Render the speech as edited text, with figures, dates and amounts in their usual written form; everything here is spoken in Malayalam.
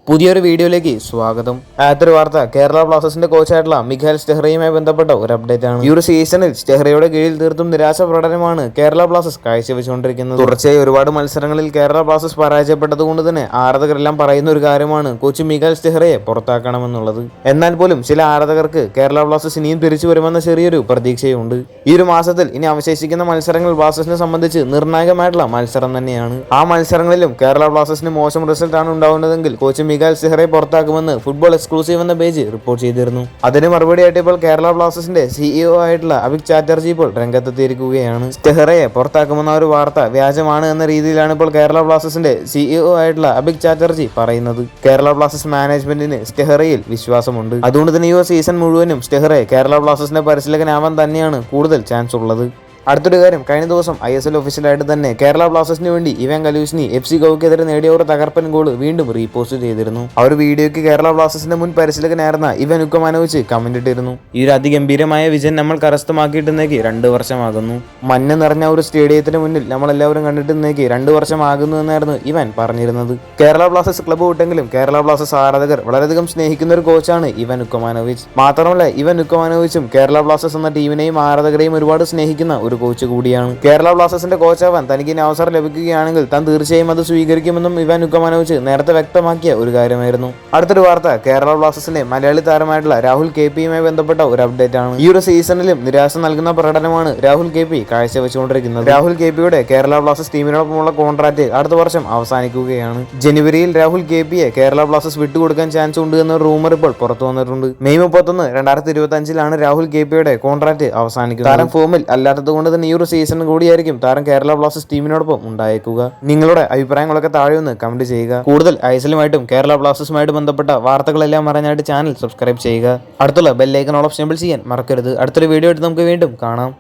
പുതിയൊരു വീഡിയോയിലേക്ക് സ്വാഗതം. ആദ്യത്തെ വാർത്ത കേരള ബ്ലാസ്റ്റേഴ്സിന്റെ കോച്ചായിട്ടുള്ള മിഖായൽ സ്റ്റെഹ്റയുമായി ബന്ധപ്പെട്ട ഒരു അപ്ഡേറ്റ് ആണ്. ഈ ഒരു സീസണിൽ സ്റ്റെഹ്റയുടെ കീഴിൽ തീർത്തും നിരാശ പ്രകടനമാണ് കേരള ബ്ലാസ്റ്റേഴ്സ് കാഴ്ചവെച്ചുകൊണ്ടിരിക്കുന്നത്. തുടർച്ചയായി ഒരുപാട് മത്സരങ്ങളിൽ കേരള ബ്ലാസ്റ്റേഴ്സ് പരാജയപ്പെട്ടതുകൊണ്ട് തന്നെ ആരാധകരെല്ലാം പറയുന്ന ഒരു കാര്യമാണ് കോച്ച് മിഖായൽ സ്റ്റെഹ്റയെ പുറത്താക്കണമെന്നുള്ളത്. എന്നാൽ പോലും ചില ആരാധകർക്ക് കേരള ബ്ലാസ്റ്റേഴ്സ് ഇനിയും തിരിച്ചു വരുമെന്ന ചെറിയൊരു പ്രതീക്ഷയുണ്ട്. ഈ ഒരു മാസത്തിൽ ഇനി അവശേഷിക്കുന്ന മത്സരങ്ങൾ ബ്ലാസ്റ്റേഴ്സിനെ സംബന്ധിച്ച് നിർണായകമായിട്ടുള്ള മത്സരം തന്നെയാണ്. ആ മത്സരങ്ങളിലും കേരള ബ്ലാസ്റ്റേഴ്സിന് മോശം റിസൾട്ടാണ് ഉണ്ടാവുന്നതെങ്കിൽ കോച്ച് മിഖായൽ സ്റ്റെഹ്റയെ പുറത്താക്കുമെന്ന് ഫുട്ബോൾ എക്സ്ക്ലൂസീവ് എന്ന പേജ് റിപ്പോർട്ട് ചെയ്തിരുന്നു. അതിന് മറുപടിയായിട്ട് ഇപ്പോൾ കേരള ബ്ലാസ്റ്റേഴ്സിന്റെ സിഇഒ ആയിട്ടുള്ള അഭിക് ചാറ്റർജി ഇപ്പോൾ രംഗത്തെത്തിയിരിക്കുകയാണ്. സ്റ്റെഹ്റയെ പുറത്താക്കുമെന്ന ഒരു വാർത്ത വ്യാജമാണ് എന്ന രീതിയിലാണ് ഇപ്പോൾ കേരള ബ്ലാസ്റ്റേഴ്സിന്റെ സിഇഒ ആയിട്ടുള്ള അഭിക് ചാറ്റർജി പറയുന്നത്. കേരള ബ്ലാസ്റ്റേഴ്സ് മാനേജ്മെന്റിന് സ്റ്റെഹ്റയിൽ വിശ്വാസമുണ്ട്. അതുകൊണ്ട് തന്നെ ഈ സീസൺ മുഴുവനും സ്റ്റെഹ്റെ കേരള ബ്ലാസ്റ്റേഴ്സിന്റെ പരിശീലകനാവാൻ തന്നെയാണ് കൂടുതൽ ചാൻസ് ഉള്ളത്. അടുത്തൊരു കാര്യം, കഴിഞ്ഞ ദിവസം ISL ഒഫീഷ്യലായിട്ട് തന്നെ കേരള ബ്ലാസ്റ്റേഴ്സിന് വേണ്ടി ഇവാൻ കലൂസിനി FC ഗോവയ്ക്കെതിരെ നേടിയ ഒരു തകർപ്പൻ ഗോൾ വീണ്ടും റീപോസ്റ്റ് ചെയ്തിരുന്നു. ആ ഒരു വീഡിയോയ്ക്ക് കേരള ബ്ലാസ്റ്റേഴ്സിന്റെ മുൻ പരിശീലകനായിരുന്ന ഇവാൻ ഉക്കമാനോവിച്ച് കമന്റ് ഇട്ടിരുന്നു. ഈ ഒരു അതിഗംഭീരമായ വിജയം നമ്മൾ കരസ്ഥമാക്കിയിട്ടുന്നേക്ക് 2 വർഷമാകുന്നു. മഞ്ഞ് നിറഞ്ഞ ഒരു സ്റ്റേഡിയത്തിന് മുന്നിൽ നമ്മളെല്ലാവരും കണ്ടിട്ടുന്നേക്ക് 2 വർഷമാകുന്നു എന്നായിരുന്നു ഇവാൻ പറഞ്ഞിരുന്നത്. കേരള ബ്ലാസ്റ്റേഴ്സ് ക്ലബ്ബ് വിട്ടെങ്കിലും കേരള ബ്ലാസ്റ്റേഴ്സ് ആരാധകർ വളരെയധികം സ്നേഹിക്കുന്ന ഒരു കോച്ചാണ് ഇവാൻ ഉക്കമാനോവിച്ച്. മാത്രമല്ല ഇവാൻ ഉക്കമാനോവിച്ചും കേരള ബ്ലാസ്റ്റേഴ്സ് എന്ന ടീമിനെയും ആരാധകരെയും ഒരുപാട് സ്നേഹിക്കുന്ന ഒരു കോച്ച് കൂടിയാണ്. കേരള ബ്ലാസ്റ്റേഴ്സിന്റെ കോച്ചാവാൻ തനിക്ക് ഇനി അവസരം ലഭിക്കുകയാണെങ്കിൽ താൻ തീർച്ചയായും അത് സ്വീകരിക്കുമെന്നും ഇവാൻ ഉക്കമാനോവിച്ച് നേരത്തെ വ്യക്തമാക്കിയ ഒരു കാര്യമായിരുന്നു. അടുത്തൊരു വാർത്ത കേരള ബ്ലാസ്റ്റേഴ്സിന്റെ മലയാളി താരമായിട്ടുള്ള രാഹുൽ KP യുമായി ബന്ധപ്പെട്ട ഒരു അപ്ഡേറ്റ് ആണ്. ഈ ഒരു സീസണിലും നിരാശ നൽകുന്ന പ്രകടനമാണ് രാഹുൽ KP കാഴ്ചവെച്ചുകൊണ്ടിരിക്കുന്നത്. രാഹുൽ KP യുടെ കേരള ബ്ലാസ്റ്റേഴ്സ് ടീമിനോടൊപ്പമുള്ള കോൺട്രാക്ട് അടുത്ത വർഷം അവസാനിക്കുകയാണ്. ജനുവരിയിൽ രാഹുൽ KP യെ കേരള ബ്ലാസ്റ്റേഴ്സ് വിട്ടുകൊടുക്കാൻ ചാൻസ് ഉണ്ട് എന്ന റൂമർ ഇപ്പോൾ പുറത്തു വന്നിട്ടുണ്ട്. മെയ് 31, 2025 രാഹുൽ KP യുടെ കോൺട്രാക്ട് അവസാനിക്കുന്നത്. താരം ഫോമിൽ അല്ലാത്തതുകൊണ്ട് ഈ ഒരു സീസൺ കൂടിയായിരിക്കും താരം കേരള ബ്ലാസ്റ്റേഴ്സ് ടീമിനോടൊപ്പം ഉണ്ടായേക്കുക. നിങ്ങളുടെ അഭിപ്രായങ്ങളൊക്കെ താഴെ ഒന്ന് കമന്റ് ചെയ്യുക. കൂടുതൽ ISL-ഉമായിട്ടും കേരള ബ്ലാസ്റ്റേഴ്സുമായിട്ട് ബന്ധപ്പെട്ട വാർത്തകളെല്ലാം അറിഞ്ഞായിട്ട് ചാനൽ സബ്സ്ക്രൈബ് ചെയ്യുക. അടുത്തുള്ള ബെല്ലൈക്കൺ ഓൾ ഓപ്ഷൻ ചെയ്യാൻ മറക്കരുത്. അടുത്തൊരു വീഡിയോ ആയിട്ട് നമുക്ക് വീണ്ടും കാണാം.